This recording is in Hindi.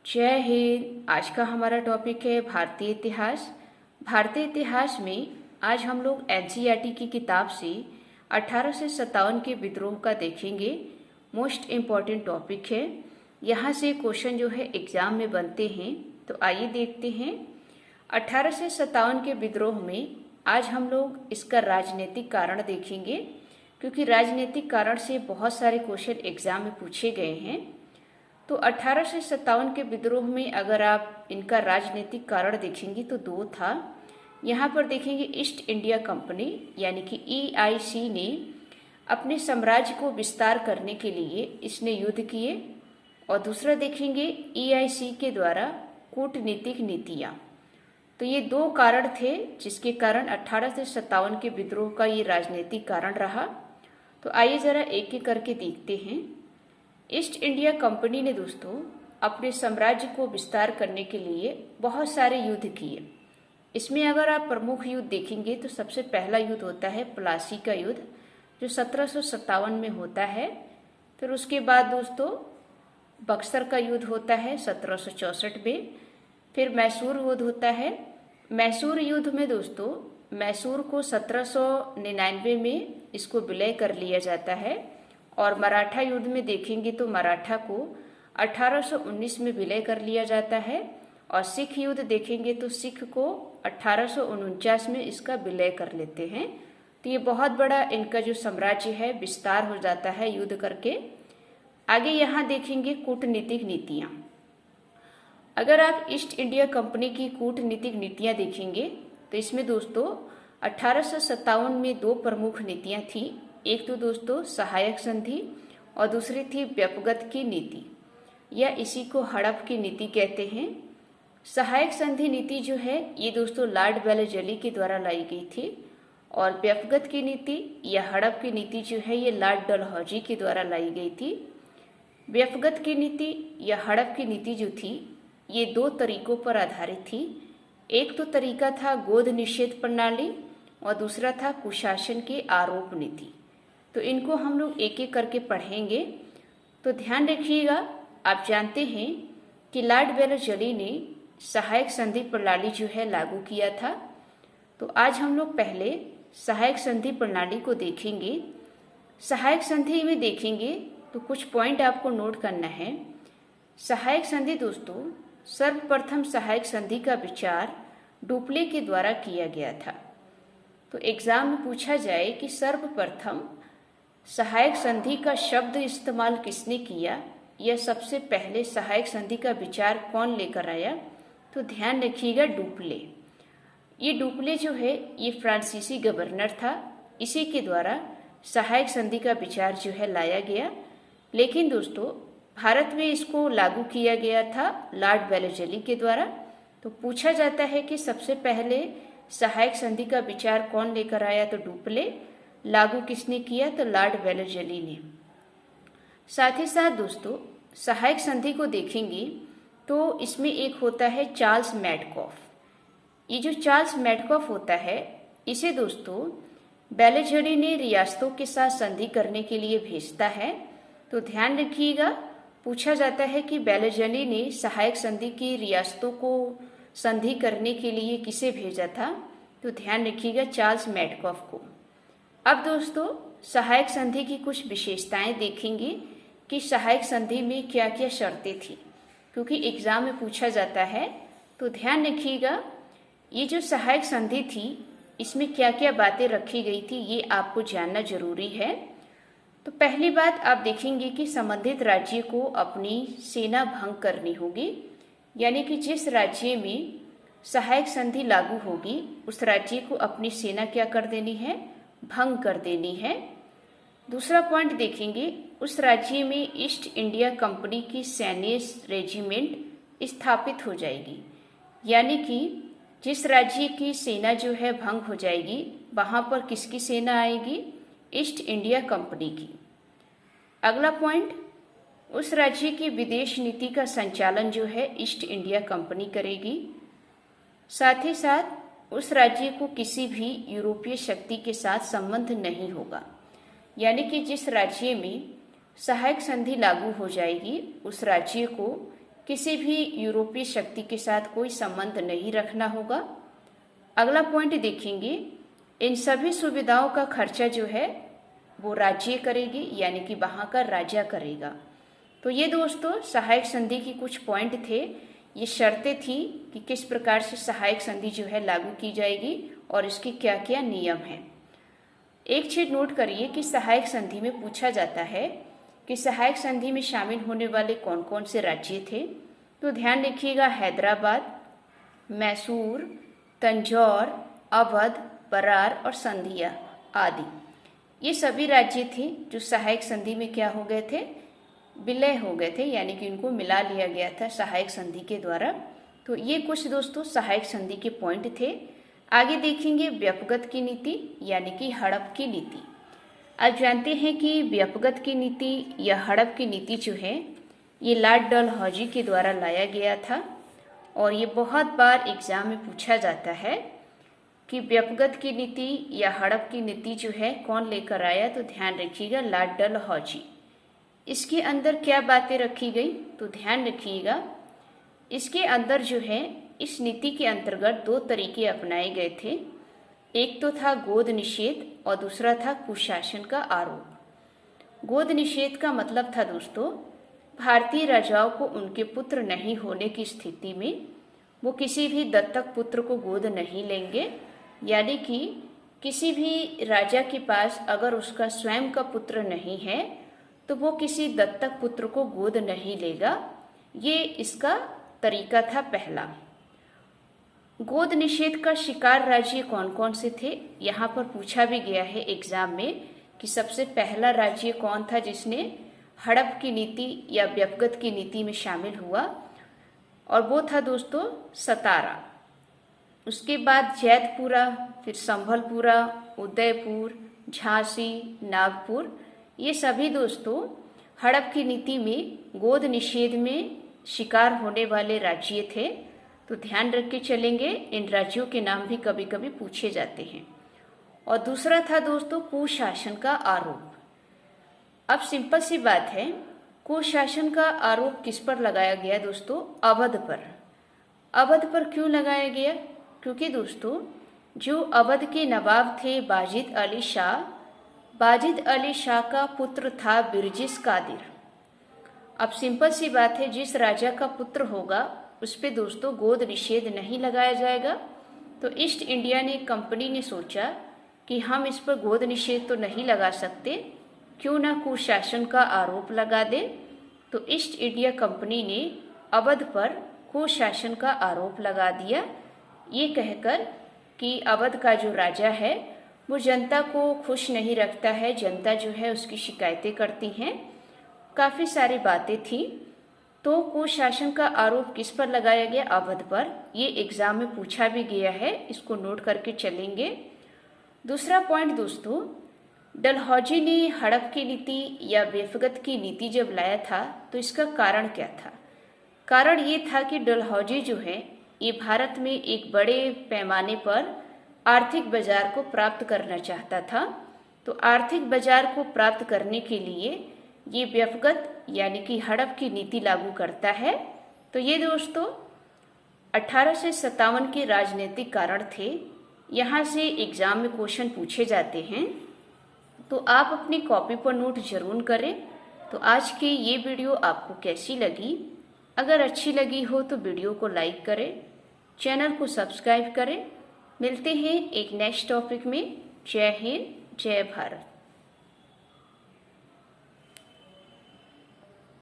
जय हिंद। आज का हमारा टॉपिक है भारतीय इतिहास। भारतीय इतिहास में आज हम लोग एनसीईआरटी की किताब से 1857 के विद्रोह का देखेंगे। मोस्ट इम्पॉर्टेंट टॉपिक है। यहाँ से क्वेश्चन जो है एग्जाम में बनते हैं। तो आइए देखते हैं 1857 के विद्रोह में आज हम लोग इसका राजनीतिक कारण देखेंगे, क्योंकि राजनीतिक कारण से बहुत सारे क्वेश्चन एग्जाम में पूछे गए हैं। तो 1857 के विद्रोह में अगर आप इनका राजनीतिक कारण देखेंगे तो दो था। यहाँ पर देखेंगे ईस्ट इंडिया कंपनी यानी कि ईआईसी ने अपने साम्राज्य को विस्तार करने के लिए इसने युद्ध किए, और दूसरा देखेंगे ईआईसी के द्वारा कूटनीतिक नीतियाँ। तो ये दो कारण थे जिसके कारण 1857 के विद्रोह का ये राजनीतिक कारण रहा। तो आइए जरा एक एक करके देखते हैं। ईस्ट इंडिया कंपनी ने दोस्तों अपने साम्राज्य को विस्तार करने के लिए बहुत सारे युद्ध किए। इसमें अगर आप प्रमुख युद्ध देखेंगे तो सबसे पहला युद्ध होता है प्लासी का युद्ध, जो 1757 में होता है। फिर उसके बाद दोस्तों बक्सर का युद्ध होता है 1764 में। फिर मैसूर युद्ध होता है। मैसूर युद्ध में दोस्तों मैसूर को 1799 में इसको विलय कर लिया जाता है, और मराठा युद्ध में देखेंगे तो मराठा को 1819 में विलय कर लिया जाता है, और सिख युद्ध देखेंगे तो सिख को 1849 में इसका विलय कर लेते हैं। तो ये बहुत बड़ा इनका जो साम्राज्य है विस्तार हो जाता है युद्ध करके। आगे यहाँ देखेंगे कूटनीतिक नीतियाँ। अगर आप ईस्ट इंडिया कंपनी की कूटनीतिक नीतियाँ देखेंगे तो इसमें दोस्तों 1857 में दो प्रमुख नीतियाँ थी। एक तो दोस्तों सहायक संधि और दूसरी थी व्यपगत की नीति, या इसी को हड़प की नीति कहते हैं। सहायक संधि नीति जो है ये दोस्तों लॉर्ड वेलेस्ली के द्वारा लाई गई थी, और व्यपगत की नीति या हड़प की नीति जो है ये लॉर्ड डलहौजी के द्वारा लाई गई थी। व्यपगत की नीति या हड़प की नीति जो थी ये दो तरीकों पर आधारित थी। एक तो तरीका था गोद निषेध प्रणाली, और दूसरा था कुशासन की आरोप नीति। तो इनको हम लोग एक एक करके पढ़ेंगे। तो ध्यान रखिएगा, आप जानते हैं कि लॉर्ड वेलेस्ली ने सहायक संधि प्रणाली जो है लागू किया था। तो आज हम लोग पहले सहायक संधि प्रणाली को देखेंगे। सहायक संधि में देखेंगे तो कुछ पॉइंट आपको नोट करना है। सहायक संधि दोस्तों सर्वप्रथम सहायक संधि का विचार डुप्ले के द्वारा किया गया था। तो एग्जाम में पूछा जाए कि सर्वप्रथम सहायक संधि का शब्द इस्तेमाल किसने किया, या सबसे पहले सहायक संधि का विचार कौन लेकर आया, तो ध्यान रखिएगा डुप्ले। ये डुप्ले जो है ये फ्रांसीसी गवर्नर था, इसी के द्वारा सहायक संधि का विचार जो है लाया गया। लेकिन दोस्तों भारत में इसको लागू किया गया था लॉर्ड वेलेस्ली के द्वारा। तो पूछा जाता है कि सबसे पहले सहायक संधि का विचार कौन लेकर आया, तो डुप्ले। लागू किसने किया, तो लॉर्ड वेलेस्ली ने। साथ ही साथ दोस्तों सहायक संधि को देखेंगे तो इसमें एक होता है चार्ल्स मैडकॉफ। ये जो चार्ल्स मैडकॉफ होता है इसे दोस्तों वेलेस्ली ने रियासतों के साथ संधि करने के लिए भेजता है। तो ध्यान रखिएगा, पूछा जाता है कि वेलेस्ली ने सहायक संधि की रियासतों को संधि करने के लिए किसे भेजा था, तो ध्यान रखिएगा चार्ल्स मैडकॉफ को। अब दोस्तों सहायक संधि की कुछ विशेषताएं देखेंगे कि सहायक संधि में क्या क्या शर्तें थी, क्योंकि एग्जाम में पूछा जाता है। तो ध्यान रखिएगा ये जो सहायक संधि थी इसमें क्या क्या बातें रखी गई थी ये आपको जानना जरूरी है। तो पहली बात आप देखेंगे कि संबंधित राज्य को अपनी सेना भंग करनी होगी, यानी कि जिस राज्य में सहायक संधि लागू होगी उस राज्य को अपनी सेना क्या कर देनी है, भंग कर देनी है। दूसरा पॉइंट देखेंगे उस राज्य में ईस्ट इंडिया कंपनी की सैन्य रेजिमेंट स्थापित हो जाएगी, यानी कि जिस राज्य की सेना जो है भंग हो जाएगी वहां पर किसकी सेना आएगी, ईस्ट इंडिया कंपनी की। अगला पॉइंट, उस राज्य की विदेश नीति का संचालन जो है ईस्ट इंडिया कंपनी करेगी। साथ ही साथ उस राज्य को किसी भी यूरोपीय शक्ति के साथ संबंध नहीं होगा, यानी कि जिस राज्य में सहायक संधि लागू हो जाएगी उस राज्य को किसी भी यूरोपीय शक्ति के साथ कोई संबंध नहीं रखना होगा। अगला पॉइंट देखेंगे, इन सभी सुविधाओं का खर्चा जो है वो राज्य करेगी, यानी कि वहाँ का राजा करेगा। तो ये दोस्तों सहायक संधि की कुछ पॉइंट थे, ये शर्तें थी कि किस प्रकार से सहायक संधि जो है लागू की जाएगी और इसके क्या क्या नियम हैं। एक चीज नोट करिए कि सहायक संधि में पूछा जाता है कि सहायक संधि में शामिल होने वाले कौन कौन से राज्य थे। तो ध्यान रखिएगा, हैदराबाद, मैसूर, तंजौर, अवध, बरार और संधिया आदि, ये सभी राज्य थे जो सहायक संधि में क्या हो गए थे, विलय हो गए थे, यानी कि उनको मिला लिया गया था सहायक संधि के द्वारा। तो ये कुछ दोस्तों सहायक संधि के पॉइंट थे। आगे देखेंगे व्यपगत की नीति, यानी कि हड़प की नीति। आप जानते हैं कि व्यपगत की नीति या हड़प की नीति जो है ये लॉर्ड डलहौजी के द्वारा लाया गया था और ये बहुत बार एग्जाम में पूछा जाता है कि व्यपगत की नीति या हड़प की नीति जो है कौन लेकर आया। तो ध्यान रखिएगा, लॉर्ड डलहौजी। इसके अंदर क्या बातें रखी गई, तो ध्यान रखिएगा, इसके अंदर जो है इस नीति के अंतर्गत दो तरीके अपनाए गए थे। एक तो था गोद निषेध और दूसरा था कुशासन का आरोप। गोद निषेध का मतलब था दोस्तों, भारतीय राजाओं को उनके पुत्र नहीं होने की स्थिति में वो किसी भी दत्तक पुत्र को गोद नहीं लेंगे, यानी कि किसी भी राजा के पास अगर उसका स्वयं का पुत्र नहीं है तो वो किसी दत्तक पुत्र को गोद नहीं लेगा। ये इसका तरीका था पहला। गोद निषेध का शिकार राज्य कौन कौन से थे, यहाँ पर पूछा भी गया है एग्जाम में कि सबसे पहला राज्य कौन था जिसने हड़प की नीति या व्यपगत की नीति में शामिल हुआ, और वो था दोस्तों सतारा। उसके बाद जैतपुरा, फिर संभलपुरा, उदयपुर, झांसी, नागपुर, ये सभी दोस्तों हड़प की नीति में गोद निषेध में शिकार होने वाले राज्य थे। तो ध्यान रख के चलेंगे, इन राज्यों के नाम भी कभी कभी पूछे जाते हैं। और दूसरा था दोस्तों कुशासन का आरोप। अब सिंपल सी बात है, कुशासन का आरोप किस पर लगाया गया दोस्तों, अवध पर। अवध पर क्यों लगाया गया, क्योंकि दोस्तों जो अवध के नवाब थे बाजिद अली शाह, बाजिद अली शाह का पुत्र था बिरजिस कादिर। अब सिंपल सी बात है, जिस राजा का पुत्र होगा उस पे दोस्तों गोद निषेध नहीं लगाया जाएगा। तो ईस्ट इंडिया ने कंपनी ने सोचा कि हम इस पर गोद निषेध तो नहीं लगा सकते, क्यों ना कुशासन का आरोप लगा दे। तो ईस्ट इंडिया कंपनी ने अवध पर कुशासन का आरोप लगा दिया, ये कहकर कि अवध का जो राजा है वो जनता को खुश नहीं रखता है, जनता जो है उसकी शिकायतें करती हैं, काफ़ी सारी बातें थी। तो कुशासन का आरोप किस पर लगाया गया, अवध पर। ये एग्जाम में पूछा भी गया है, इसको नोट करके चलेंगे। दूसरा पॉइंट दोस्तों, डलहौजी ने हड़प की नीति या व्यपगत की नीति जब लाया था तो इसका कारण क्या था। कारण ये था कि डलहौजी जो है ये भारत में एक बड़े पैमाने पर आर्थिक बाजार को प्राप्त करना चाहता था। तो आर्थिक बाजार को प्राप्त करने के लिए ये व्यपगत यानी कि हड़प की नीति लागू करता है। तो ये दोस्तों 1857 के राजनीतिक कारण थे, यहाँ से एग्जाम में क्वेश्चन पूछे जाते हैं, तो आप अपनी कॉपी पर नोट जरूर करें। तो आज की ये वीडियो आपको कैसी लगी, अगर अच्छी लगी हो तो वीडियो को लाइक करें, चैनल को सब्सक्राइब करें। मिलते हैं एक नेक्स्ट टॉपिक में। जय हिंद, जय भारत।